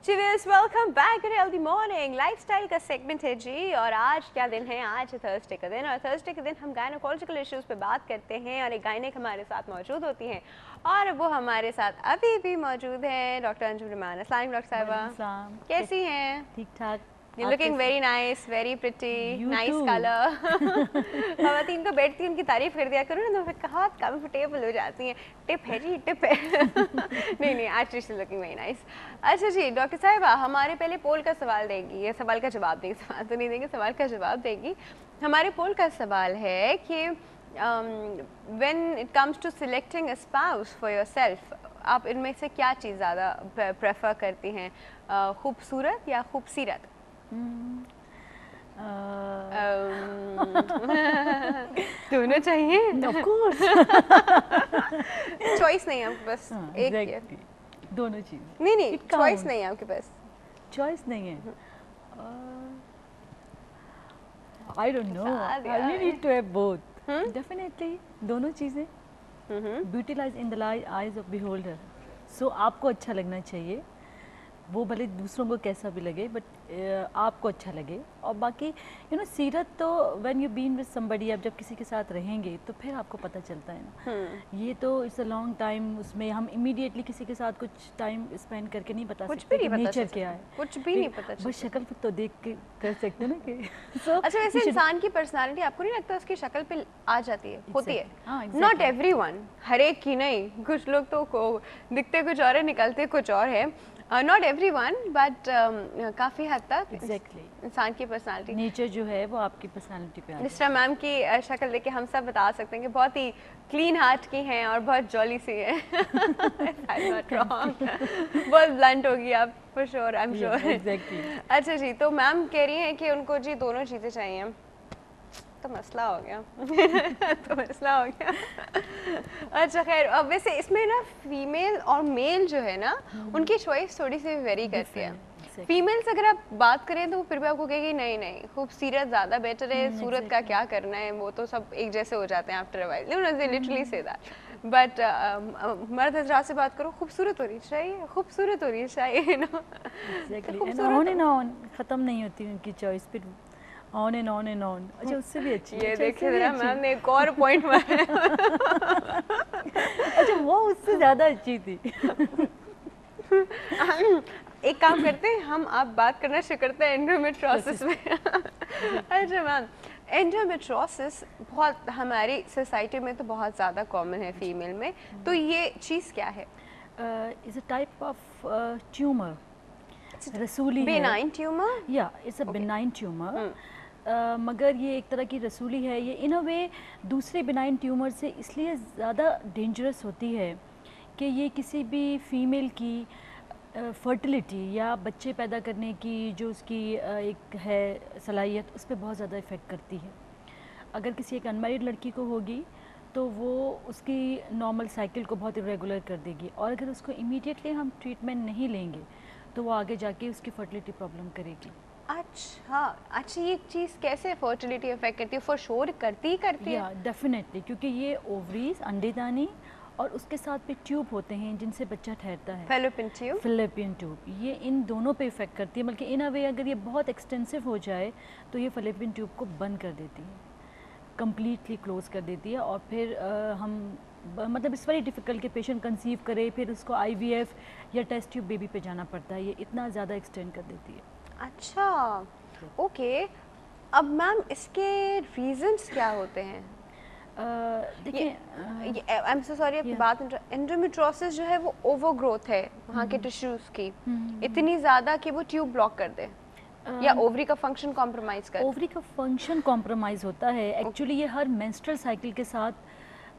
चीवियर्स welcome back to healthy morning. Lifestyle का segment है जी। और आज क्या दिन है? आज है थर्सडे का दिन। और थर्सडे के दिन हम गायनोकोलॉजिकल इश्यूज़ पे बात करते हैं और एक गायनिक हमारे साथ मौजूद होती हैं और वो हमारे साथ अभी भी मौजूद हैं, डॉक्टर अंजुम रहमान। अस्सलाम वालेकुम डॉक्टर साहिबा, कैसी हैं? ठीक ठाक। You're looking very nice, very pretty, nice color. खवातीन को बैठती उनकी तारीफ कर दिया करो ना तो फिर कहा कंफर्टेबल हो जाती हैं। टिप है जी, टिप है। नहीं आज शी लुकिंग वेरी नाइस। अच्छा जी डॉक्टर साहिबा, हमारे पहले पोल का सवाल देंगी, ये सवाल का जवाब देंगी, सवाल तो नहीं देंगे, सवाल का जवाब देंगी। हमारे पोल का सवाल है कि when it comes to selecting a spouse for yourself, आप इनमें से क्या चीज़ ज़्यादा प्रेफर करती हैं, खूबसूरत या खूबसीरत? दोनों चाहिए? Of course. चॉइस नहीं है आपके पास? एक exactly. दोनों चीज। नहीं चॉइस नहीं है आपके पास? चॉइस नहीं है। I don't know. I really need to have both. Definitely दोनों चीजें। Beauty lies in the eyes of beholder. So आपको अच्छा लगना चाहिए, वो भले दूसरों को कैसा भी लगे, बट आपको अच्छा लगे। और बाकी सीरत तो when you been with somebody, आप जब किसी के साथ रहेंगे तो फिर आपको पता चलता है ना। ये तो इट्स अ लॉन्ग टाइम, उसमें हम इमीडिएटली किसी के साथ कुछ टाइम स्पेंड करके नहीं बता सकते कि नेचर क्या है, कुछ भी नहीं पता चलता। बस शक्ल तो देख के कर सकते ना कि अच्छा वैसे इंसान की पर्सनालिटी आपको नहीं लगता उसकी शक्ल पे आ जाती है, होती है? नॉट एवरीवन, हर एक की नहीं, कुछ लोग तो दिखते कुछ और है, निकलते कुछ और है। नॉट एवरीवन बट काफ़ी हद तक इंसान की पर्सनालिटी, नेचर जो है वो आपकी पर्सनालिटी पे जिस तरह मैम की शक्ल देख के हम सब बता सकते हैं कि बहुत ही क्लीन हार्ट की हैं और बहुत जॉली सी हैं। नॉट रॉन्ग, बहुत ब्लंट होगी आप, for sure, I am sure. अच्छा जी, तो मैम कह रही हैं कि उनको जी दोनों चीज़ें चाहिए, तो मसला हो गया। तो मसला हो गया। अच्छा खैर, अब वैसे इसमें ना फीमेल और मेल जो है ना उनकी चॉइस थोड़ी सी वेरी करती है। फीमेल्स अगर आप बात करें तो फिर भी आपको कहेगी नहीं खूबसूरत ज़्यादा बेटर है, सूरत का क्या करना है, वो तो सब एक जैसे हो जाते हैं after a while, literally say that. But मर्द हजरात से बात करो, खूबसूरत होनी चाहिए, खूबसूरत होनी चाहिए ना। ख़त्म नहीं होती उनकी चॉइस, फिर on and on and on. अच्छा उससे भी अच्छी, ये देखिए जरा मैम ने एक और पॉइंट मारा। अच्छा वो उससे ज़्यादा अच्छी थी। एक काम करते हैं हम, आप बात करना शुरू करते हैं एंडोमेट्रोसिस में। अच्छा मैम, एंडोमेट्रोसिस बहुत हमारी सोसाइटी में तो बहुत ज़्यादा कॉमन है फीमेल में, तो ये चीज़ क्या है? Is a type of tumour, रसूली, बेनाइन ट्यूमर। या इट्स अ बेनाइन ट्यूमर, मगर ये एक तरह की रसूली है। ये इन अ वे दूसरे बेनाइन ट्यूमर से इसलिए ज़्यादा डेंजरस होती है कि ये किसी भी फीमेल की फर्टिलिटी या बच्चे पैदा करने की जो उसकी एक है सलाहियत, उस पर बहुत ज़्यादा इफ़ेक्ट करती है। अगर किसी एक अनमैरिड लड़की को होगी तो वो उसकी नॉर्मल साइकिल को बहुत इरेगुलर कर देगी, और अगर उसको इमीडिएटली हम ट्रीटमेंट नहीं लेंगे तो वो आगे जाके उसकी फर्टिलिटी प्रॉब्लम करेगी। अच्छा ये चीज़ कैसे फर्टिलिटी अफेक्ट करती है? फॉर श्योर करती है। डेफिनेटली, क्योंकि ये ओवरीज, अंडेदानी और उसके साथ पे ट्यूब होते हैं जिनसे बच्चा ठहरता है, फैलोपियन ट्यूब, ये इन दोनों पे इफेक्ट करती है। बल्कि इन अ वे अगर ये बहुत एक्सटेंसिव हो जाए तो ये फैलोपियन ट्यूब को बंद कर देती है, कम्प्लीटली क्लोज कर देती है। और फिर हम मतलब इट्स वेरी डिफ़िकल्ट कि पेशेंट कंसीव करे, फिर उसको IVF या टेस्ट ट्यूब बेबी पे जाना पड़ता है, ये इतना ज़्यादा एक्सटेंड कर देती है। अच्छा ओके, अब मैम इसके रीजंस क्या होते हैं? देखिए आई एम सो सॉरी आपकी बात, एंडोमेट्रोसिस जो है वो ओवरग्रोथ है वहाँ के टिश्यूज की, इतनी ज़्यादा कि वो ट्यूब ब्लॉक कर दे, या ओवरी का फंक्शन कॉम्प्रोमाइज कर? ओवरी का फंक्शन कॉम्प्रोमाइज होता है एक्चुअली। ये हर मेंस्ट्रुअल साइकिल के साथ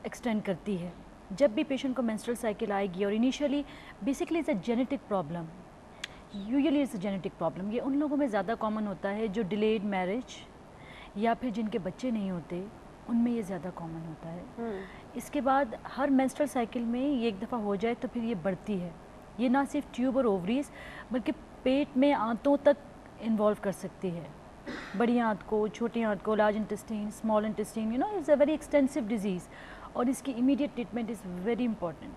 एक्सटेंड करती है। जब भी पेशेंट को मेंस्ट्रुअल साइकिल आएगी, और initially basically it's a genetic problem, usually it's a genetic problem. ये उन लोगों में ज़्यादा कॉमन होता है जो डिलेड मैरिज या फिर जिनके बच्चे नहीं होते, उनमें ये ज़्यादा कॉमन होता है। इसके बाद हर मेंस्ट्रुअल साइकिल में ये एक दफ़ा हो जाए तो फिर ये बढ़ती है। ये ना सिर्फ ट्यूब और ओवरीज बल्कि पेट में आंतों तक इन्वॉल्व कर सकती है, बड़ी आंत को, छोटी आंत को, large intestine, small intestine, it's a very extensive disease, और इसकी immediate treatment is very important.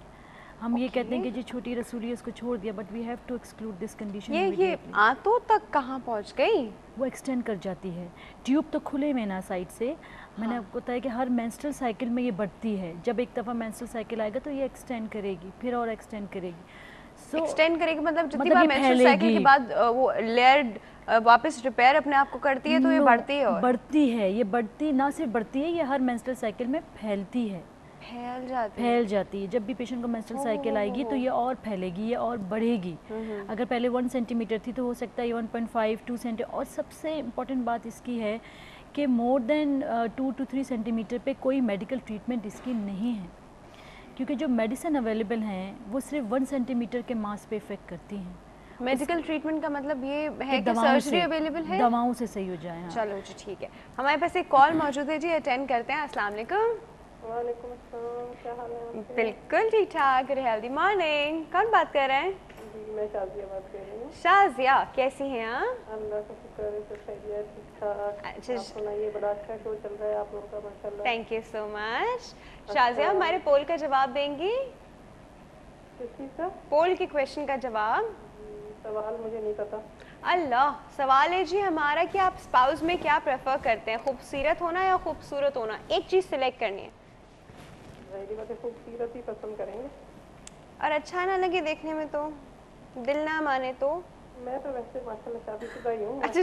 हम ये कहते हैं कि जी छोटी रसूली है उसको छोड़ दिया, but we have to exclude this condition. ये आंतों तक कहाँ पहुँच गई? वो एक्सटेंड कर जाती है, ट्यूब तो खुले में ना साइड से। मैंने आपको बताया कि हर मेंस्ट्रुअल साइकिल में ये बढ़ती है, जब एक दफ़ा मेंस्ट्रुअल साइकिल आएगा तो ये एक्सटेंड करेगी, फिर और एक्सटेंड करेगी। एक्सटेंड करेगी मतलब जितनी बार मेंस्ट्रुअल साइकिल के बाद वो लेयर वापस रिपेयर अपने आप को करती है तो ये बढ़ती है और बढ़ती है। ये बढ़ती ना सिर्फ बढ़ती है, ये हर मेंस्ट्रुअल साइकिल में फैलती है, फैल जाती है। जब भी पेशेंट को मेंस्ट्रुअल साइकिल आएगी तो ये और फैलेगी, ये और बढ़ेगी। अगर पहले 1 सेंटीमीटर थी तो हो सकता है 1.5 2 सेंटीमीटर। और सबसे इम्पॉर्टेंट बात इसकी है कि मोर देन 2 to 3 सेंटीमीटर पे कोई मेडिकल ट्रीटमेंट इसकी नहीं है, क्योंकि जो मेडिसिन अवेलेबल हैं वो सिर्फ 1 सेंटीमीटर के मास पे इफेक्ट करती हैं। मेडिकल ट्रीटमेंट का मतलब ये है कि सर्जरी अवेलेबल है, दवाओं से सही हो जाए। हाँ। चलो जी ठीक है, हमारे पास एक कॉल मौजूद है जी, अटेंड करते हैं। अस्सलाम वालेकुम। वालेकुम अस्सलाम, क्या हाल है? बिल्कुल ठीक ठाक, हेल्दी मॉर्निंग। कौन बात कर रहे हैं? जी मैं शाजिया बात कर रही हूँ। शाजिया, कैसी हैं आप? अल्लाह का शुक्र है, सब खैरियत ठीक ठाक। अच्छा, आप सुनाइए, बड़ा अच्छा शो चल रहा है आप लोगों का माशाल्लाह। Thank you so much. Shazia, हमारे पोल का जवाब देंगी? किस चीज़ का? पोल के क्वेश्चन का जवाब। सवाल मुझे नहीं पता। अल्लाह, सवाल है जी हमारा कि आप स्पाउस में क्या प्रेफर करते हैं, खूबसूरत होना या खूबसूरत होना? एक चीज़ सिलेक्ट करनी है। ज़ाहिर बात है खूबसूरत ही पसंद करेंगे। और अच्छा ना लगे देखने में तो, दिल ना माने तो? मैं तो वैसे माशाल्लाह शादीशुदा ही हूँ। अच्छा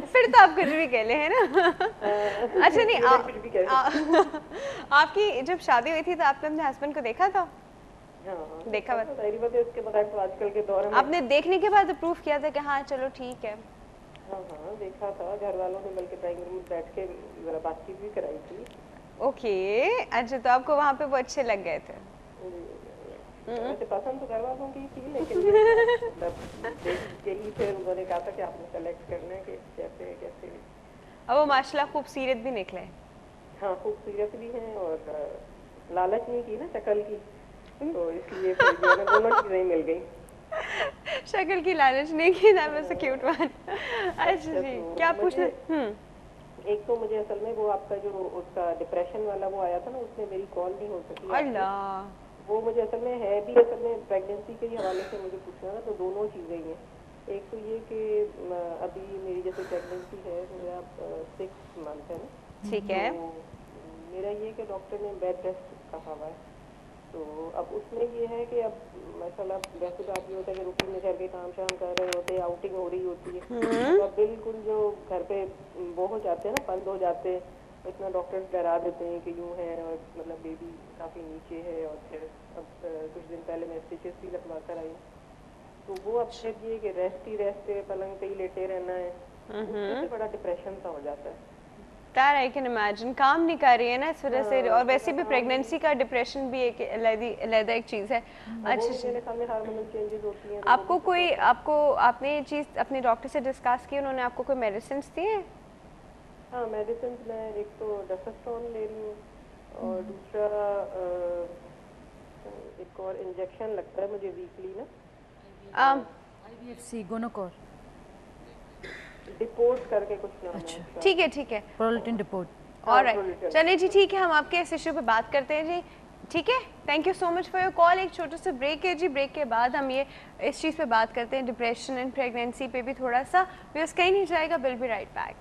फिर तो आप कुछ भी कह ले, है ना? अच्छा नहीं, आपकी जब शादी हुई थी तो आपने अपने हस्बैंड को देखा था? हाँ, देखा बात। ज़ाहिर बात है, उसके बगैर तो आजकल के दौर में आपने देखने के बाद प्रूफ किया था कि हाँ चलो ठीक है? हाँ हाँ देखा था, घर वालों ने बल्कि ड्राइंग रूम में बैठ के ज़रा बातचीत भी कराई थी। ओके, अच्छा तो आपको वहाँ पे वो अच्छे लग गए थे? वैसे पसंद तो घर वालों की थी, लेकिन यही फिर उन्होंने कहा था कि आपने सेलेक्ट करना है कि कैसे कैसे। अब वो माशाल्लाह खूबसूरत भी निकले। हाँ खूबसूरत भी हैं और लालच नहीं की ना शक्ल की, तो इसलिए फिर जो है दोनों चीज़ें मिल गई। शक्ल की लालच नहीं की, that was a cute one. अच्छा जी, क्या पूछना? एक तो मुझे असल में वो आपका जो उसका डिप्रेशन वाला वो आया था ना, उसमें मेरी कॉल नहीं हो सकी। अल्लाह, वो मुझे असल में है भी, असल में प्रेगनेंसी के हवाले से मुझे पूछना था, तो दोनों चीज़ें ही हैं। एक तो ये कि अभी मेरी जैसे प्रेगनेंसी है, मेरा 6 मंथ है ना, ठीक है। तो मेरा ये कि डॉक्टर ने बेड रेस्ट कहा हुआ है, तो अब उसमें ये है कि अब माशाल्लाह वैसे बात ये होता है कि रूटीन में घर के काम शाम कर रहे होते हैं, आउटिंग हो रही होती है, तो बिल्कुल जो घर पे वो हो जाते हैं ना, बंद हो जाते हैं, इतना डॉक्टर डरा देते हैं कि यूँ है और मतलब बेबी काफ़ी नीचे है। और फिर अब कुछ दिन पहले मैं स्टिचेस भी लगवा कर आई, तो वो अब फिर ये कि रेस्ट ही रेस्ट है, पलंग पे ही लेटे रहना है, उससे बड़ा डिप्रेशन सा हो जाता है। That I can imagine, काम नहीं कर रही है ना इस वजह से, और वैसे भी प्रेगनेंसी का डिप्रेशन भी एक अलग एक चीज़ है। अच्छा, मेरे सामने हार्मोनल चेंजेस होती हैं। आपको कोई आपने ये चीज़ अपने डॉक्टर से डिस्कस की, उन्होंने आपको कोई मेडिसिन दिए? हाँ मेडिसिन मैं एक तो डेफेस्टोन ले रही हूँ और दूसरा एक और इंजेक्शन लगता है मुझे वीकली ना, IVFC गोनोकोर डिपोर्ट करके कुछ नाम है। अच्छा ठीक है ठीक है, प्रोलेटिन डिपोर्ट। ऑलराइट, चलिए जी ठीक है, हम आपके इस इशू पे बात करते हैं जी। ठीक है, thank you so much for your call. एक छोटा सा ब्रेक है जी, ब्रेक के बाद हम ये इस चीज़ पे बात करते हैं, डिप्रेशन एंड प्रेगनेंसी पे भी थोड़ा सा। व्यूअर्स कहीं नहीं जाएगा, विल बी राइट बैक।